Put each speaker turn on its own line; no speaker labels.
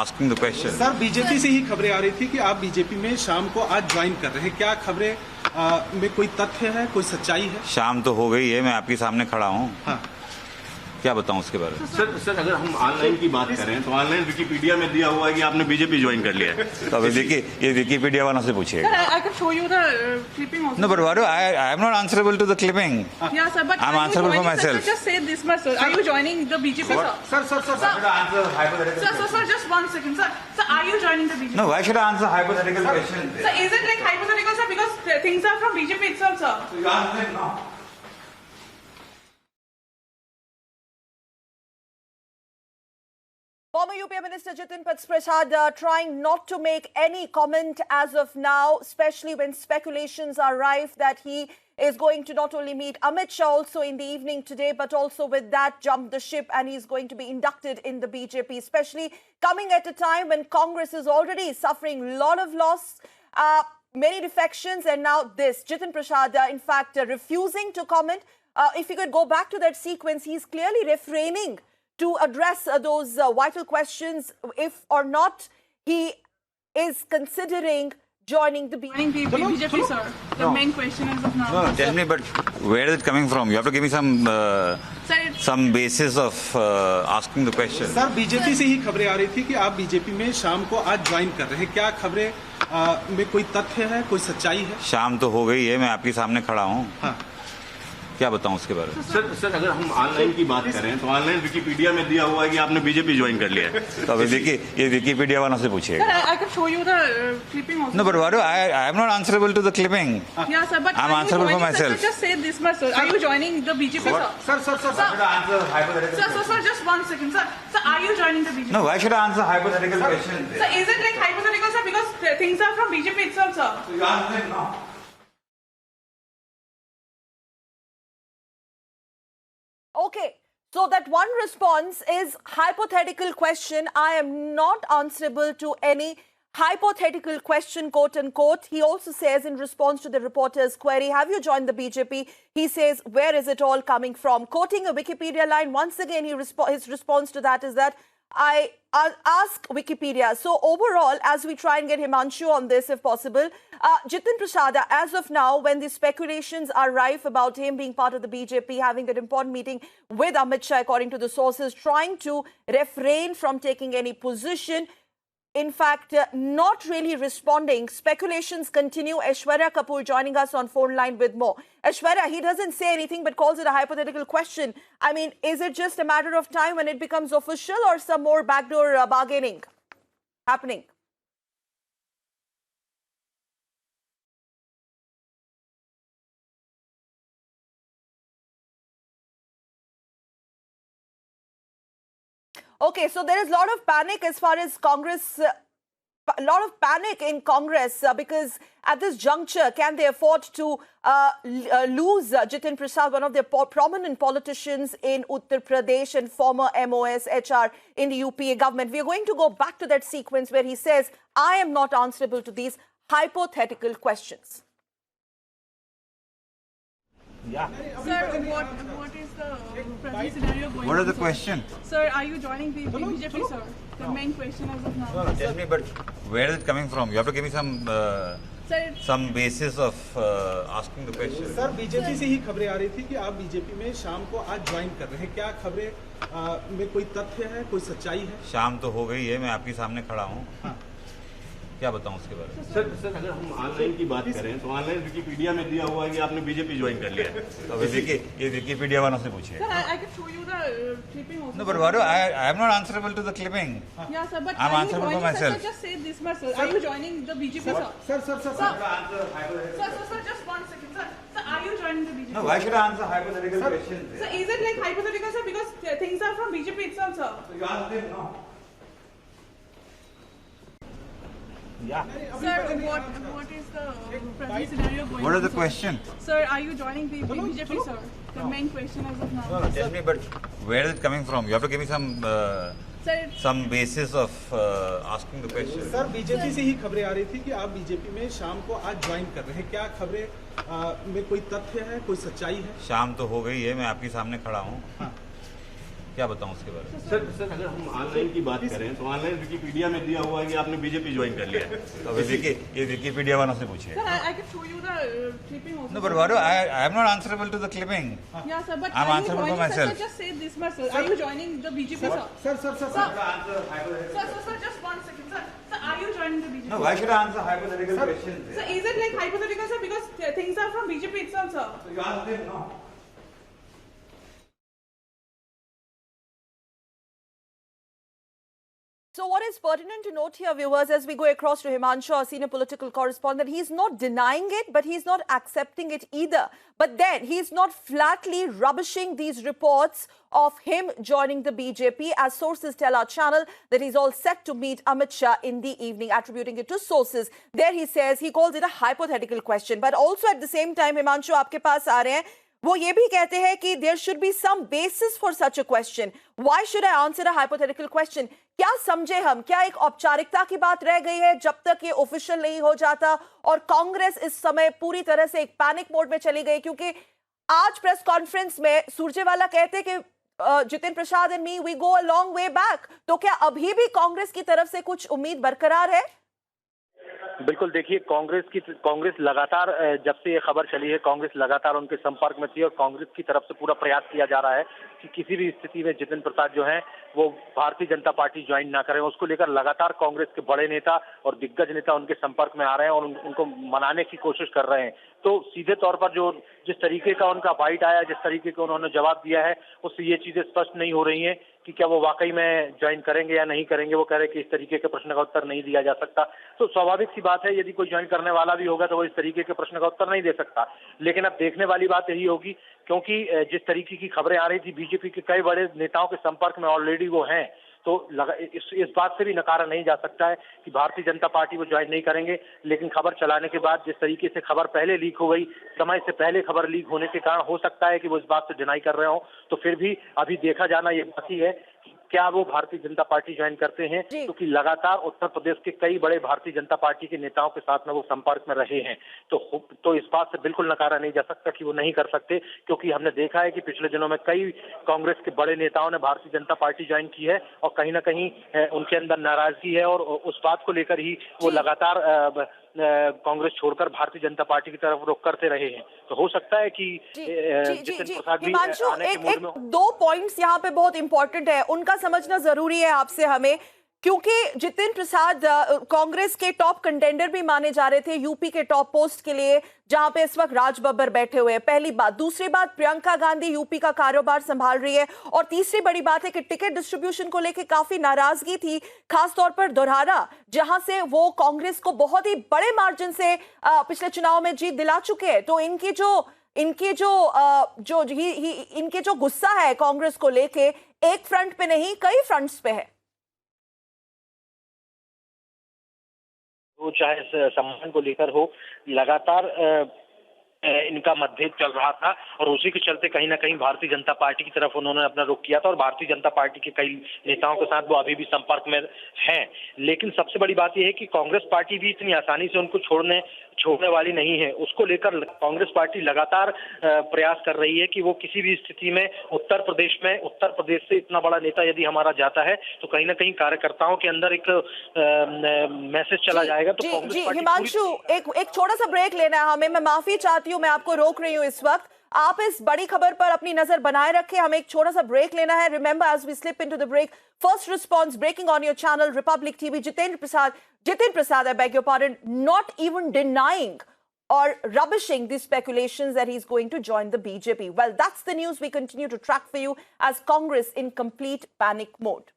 asking the question.
Sir BJP से ही खबरें आ रही थी कि आप बीजेपी में शाम को आज ज्वाइन कर रहे हैं, क्या खबरें में कोई तथ्य है, कोई सच्चाई है?
शाम तो हो गई है, मैं आपके सामने खड़ा हूँ।
हाँ।
क्या बताऊं उसके बारे में?
सर अगर हम ऑनलाइन की बात करें तो ऑनलाइन विकिपीडिया में दिया हुआ है कि आपने बीजेपी ज्वाइन कर लिया है।
तो अभी देखिए, ये विकिपीडिया वालों से पूछिएगा।
I can show you the clipping also.
No, but why do I am not answerable to the clipping.
Yeah, sir, but
I'm
are you
answerable for
joining, sir?
myself.
Just say this much, sir. Are you joining the BJP, sir? Sir, just 1 second, sir. Sir, are you joining the BJP?
No, why should I answer hypothetical questions?
Sir, is it like hypothetical, sir? Because things are from BJP itself, sir.
So you answer it now.
Former UP Minister Jitin Prasad trying not to make any comment as of now, especially when speculations are rife that he is going to not only meet Amit Shah also in the evening today, but also with that jump the ship and he's going to be inducted in the BJP, especially coming at a time when Congress is already suffering a lot of loss, many defections, and now this. Jitin Prasad, in fact, refusing to comment. If you could go back to that sequence, he's clearly refraining to address those vital questions, if or not he is considering joining the
BJP, sir. The main question is of now.
No, tell me, but where is it coming from? You have to give me some basis of asking the question.
Sir BJP से ही खबरें आ रही थी कि आप BJP में शाम को आज ज्वाइन कर रहे हैं, क्या खबरें में कोई तथ्य है, कोई सच्चाई है?
शाम तो हो गई है, मैं आपके सामने खड़ा हूँ।
हाँ।
क्या बताऊं उसके बारे में?
सर अगर हम ऑनलाइन की बात करें तो ऑनलाइन विकिपीडिया में दिया हुआ है कि आपने बीजेपी ज्वाइन कर लिया है।
तो अभी देखिए, ये विकिपीडिया वालों से पूछिएगा।
I can show you the clipping also.
No, but why do I am not answerable to the clipping.
Yeah, sir, but
I'm
are you
answerable for
joining, sir?
myself.
Just say this much, sir. Are you joining the BJP, sir?
Sir
Sir, just 1 second, sir. Sir, are you joining the BJP?
No, why should I answer hypothetical questions?
Sir, is it like hypothetical, sir? Because things are from BJP itself, sir.
So you answer it now.
Okay, so that one response is hypothetical question. I am not answerable to any hypothetical question, quote unquote. He also says in response to the reporter's query, have you joined the BJP? He says, where is it all coming from? Quoting a Wikipedia line, once again, his response to that is that I ask Wikipedia. So overall, as we try and get Himanshu on this, if possible, Jitin Prasad, as of now, when the speculations are rife about him being part of the BJP, having that important meeting with Amit Shah, according to the sources, trying to refrain from taking any position, in fact, not really responding. Speculations continue. Aishwarya Kapoor joining us on phone line with more. Aishwarya, he doesn't say anything but calls it a hypothetical question. I mean, is it just a matter of time when it becomes official or some more backdoor bargaining happening? Okay, so there is a lot of panic as far as Congress, a lot of panic in Congress because at this juncture, can they afford to lose Jitin Prasad, one of their prominent politicians in Uttar Pradesh and former MOS HR in the UPA government? We are going to go back to that sequence where he says, I am not answerable to these hypothetical questions.
Yeah.
Sir, what is the present scenario going on?
What is the
sir?
question?
Sir, are you joining the BJP, sir? The main question as of now.
Tell me, but where is it coming from? You have to give me some basis of asking the question.
Sir BJP से ही खबरें आ रही थी कि आप BJP में शाम को आज ज्वाइन कर रहे हैं, क्या खबरें में कोई तथ्य है, कोई सच्चाई है?
शाम तो हो गई है, मैं आपके सामने खड़ा हूँ। क्या बताऊं उसके बारे में?
सर अगर हम ऑनलाइन की बात करें तो ऑनलाइन विकिपीडिया में दिया हुआ है कि आपने बीजेपी ज्वाइन कर लिया है।
तो अभी देखिए, ये विकिपीडिया वालों से पूछिएगा।
Sir, I can show you the clipping also.
No, but why do I am not answerable to the clipping.
Yeah, sir, but
I'm
are you
answerable for
joining, sir?
myself.
Just say this much, sir. Are you joining the BJP, sir?
Sir
Sir, just 1 second, sir. Sir, are you joining the BJP?
No, why should I answer hypothetical questions?
Sir, is it like hypothetical, sir? Because things are from BJP itself, sir.
So you answer it now. Yeah.
Sir, what is the present scenario going on?
What is the
sir?
question?
Sir, are you joining the BJP, sir? The main question as of now.
Tell me, but where is it coming from? You have to give me some basis of asking the question.
Sir BJP से ही खबरें आ रही थी कि आप BJP में शाम को आज ज्वाइन कर रहे हैं, क्या खबरें में कोई तथ्य है, कोई सच्चाई है?
शाम तो हो गई है, मैं आपके सामने खड़ा हूँ। क्या बताऊं उसके बारे में?
सर अगर हम ऑनलाइन की बात करें तो ऑनलाइन विकिपीडिया में दिया हुआ है कि आपने बीजेपी ज्वाइन कर लिया है।
तो ये विकिपीडिया वालों से पूछिए।
Sir, I can show you the clipping also.
No, but what I am not answerable to the clipping.
Yeah, sir, but
I'm
are you
answerable for
joining, sir?
myself.
Sir, just say this much, sir. Are you joining the BJP, sir? Sir, just 1 second, sir. Sir, are you joining the BJP?
No, why should I answer hypothetical questions?
Sir, is it like hypothetical, sir? Because things are from BJP itself, sir.
So you ask them, no.
So what is pertinent to note here, viewers, as we go across to Himanshu, our senior political correspondent, he's not denying it, but he's not accepting it either. But then he's not flatly rubbishing these reports of him joining the BJP, as sources tell our channel that he's all set to meet Amit Shah in the evening, attributing it to sources. There he says, he calls it a hypothetical question. But also at the same time, Himanshu, आपके पास आ रहे हैं, वो ये भी कहते हैं कि there should be some basis for such a question. Why should I answer a hypothetical question? क्या समझे हम? क्या एक औपचारिकता की बात रह गई है जब तक ये ऑफिशियल नहीं हो जाता? और कांग्रेस इस समय पूरी तरह से एक पैनिक मोड में चली गई, क्योंकि आज प्रेस कॉन्फ्रेंस में सुरजेवाला कहते हैं कि Jitin Prasad and me we go a long way back. तो क्या अभी भी कांग्रेस की तरफ से कुछ उम्मीद बरकरार है?
बिल्कुल, देखिए कांग्रेस लगातार जब से ये खबर चली है, कांग्रेस लगातार उनके संपर्क में थी और कांग्रेस की तरफ से पूरा प्रयास किया जा रहा है कि किसी भी स्थिति में जितिन प्रसाद जो हैं वो भारतीय जनता पार्टी ज्वाइन ना करें. उसको लेकर लगातार कांग्रेस के बड़े नेता और दिग्गज नेता उनके संपर्क में आ रहे हैं और उनको मनाने की कोशिश कर रहे हैं. तो सीधे तौर पर जो जिस तरीके का उनका बाइट आया, जिस तरीके का उन्होंने जवाब दिया है, उससे ये चीजें स्पष्ट नहीं हो रही हैं कि क्या वो वाकई में ज्वाइन करेंगे या नहीं करेंगे. वो कह रहे हैं कि इस तरीके के प्रश्न का उत्तर नहीं दिया जा सकता. तो स्वाभाविक सी बात है, यदि कोई ज्वाइन करने वाला भी होगा तो वो इस तरीके के प्रश्न का उत्तर नहीं दे सकता. लेकिन अब देखने वाली बात यही होगी, क्योंकि जिस तरीके की खबरें आ रही थी, बीजेपी के कई बड़े नेताओं के संपर्क में ऑलरेडी वो हैं, तो इस बात से भी नकारा नहीं जा सकता है कि भारतीय जनता पार्टी वो ज्वाइन नहीं करेंगे. लेकिन खबर चलाने के बाद जिस तरीके से खबर पहले लीक हो गई, समय से पहले खबर लीक होने के कारण हो सकता है कि वो इस बात से डिनाई कर रहे हो. तो फिर भी अभी देखा जाना ये बाकी है कि क्या वो भारतीय जनता पार्टी ज्वाइन करते हैं, क्योंकि लगातार उत्तर प्रदेश के कई बड़े भारतीय जनता पार्टी के नेताओं के साथ में वो संपर्क में रहे हैं. तो इस बात से बिल्कुल नकारा नहीं जा सकता कि वो नहीं कर सकते, क्योंकि हमने देखा है कि पिछले दिनों में कई कांग्रेस के बड़े नेताओं ने भारतीय जनता पार्टी ज्वाइन की है और कहीं ना कहीं उनके अंदर नाराजगी है और उस बात को लेकर ही वो लगातार कांग्रेस छोड़कर भारतीय जनता पार्टी की तरफ रुख करते रहे हैं. तो हो सकता है कि जितिन प्रसाद भी आने के मूड में.
दो पॉइंट्स यहाँ पे बहुत इंपॉर्टेंट है, उनका समझना जरूरी है आपसे हमें, क्योंकि जितिन प्रसाद कांग्रेस के टॉप कंटेंडर भी माने जा रहे थे यूपी के टॉप पोस्ट के लिए, जहां पे इस वक्त राज बब्बर बैठे हुए हैं. पहली बात. दूसरी बात, प्रियंका गांधी यूपी का कारोबार संभाल रही है. और तीसरी बड़ी बात है कि टिकट डिस्ट्रीब्यूशन को लेकर काफी नाराजगी थी, खासतौर पर दोरहारा, जहां से वो कांग्रेस को बहुत ही बड़े मार्जिन से पिछले चुनाव में जीत दिला चुके हैं. तो इनके जो गुस्सा है कांग्रेस को लेके, एक फ्रंट पे नहीं कई फ्रंट्स पे है.
वो चाहे सम्मान को लेकर हो, लगातार इनका मतभेद चल रहा था और उसी के चलते कहीं ना कहीं भारतीय जनता पार्टी की तरफ उन्होंने अपना रुख किया था और भारतीय जनता पार्टी के कई नेताओं के साथ वो अभी भी संपर्क में हैं. लेकिन सबसे बड़ी बात यह है कि कांग्रेस पार्टी भी इतनी आसानी से उनको छोड़ने वाली नहीं है. उसको लेकर कांग्रेस पार्टी लगातार प्रयास कर रही है कि वो किसी भी स्थिति में उत्तर प्रदेश से इतना बड़ा नेता यदि हमारा जाता है तो कहीं ना कहीं कार्यकर्ताओं के अंदर एक मैसेज चला जाएगा. तो कांग्रेस पार्टी.
हिमांशु, एक छोटा सा ब्रेक लेना है हमें. मैं माफी चाहती हूँ, मैं आपको रोक रही हूँ इस वक्त. आप इस बड़ी खबर पर अपनी नजर बनाए रखें, हमें एक छोटा सा ब्रेक लेना है. Remember, as we slip into the break, first response breaking on your channel Republic TV. Jitin Prasad, I beg your pardon, not even denying or rubbishing the speculations that he's going to join the BJP. Well, that's the news we continue to track for you as Congress in complete panic mode.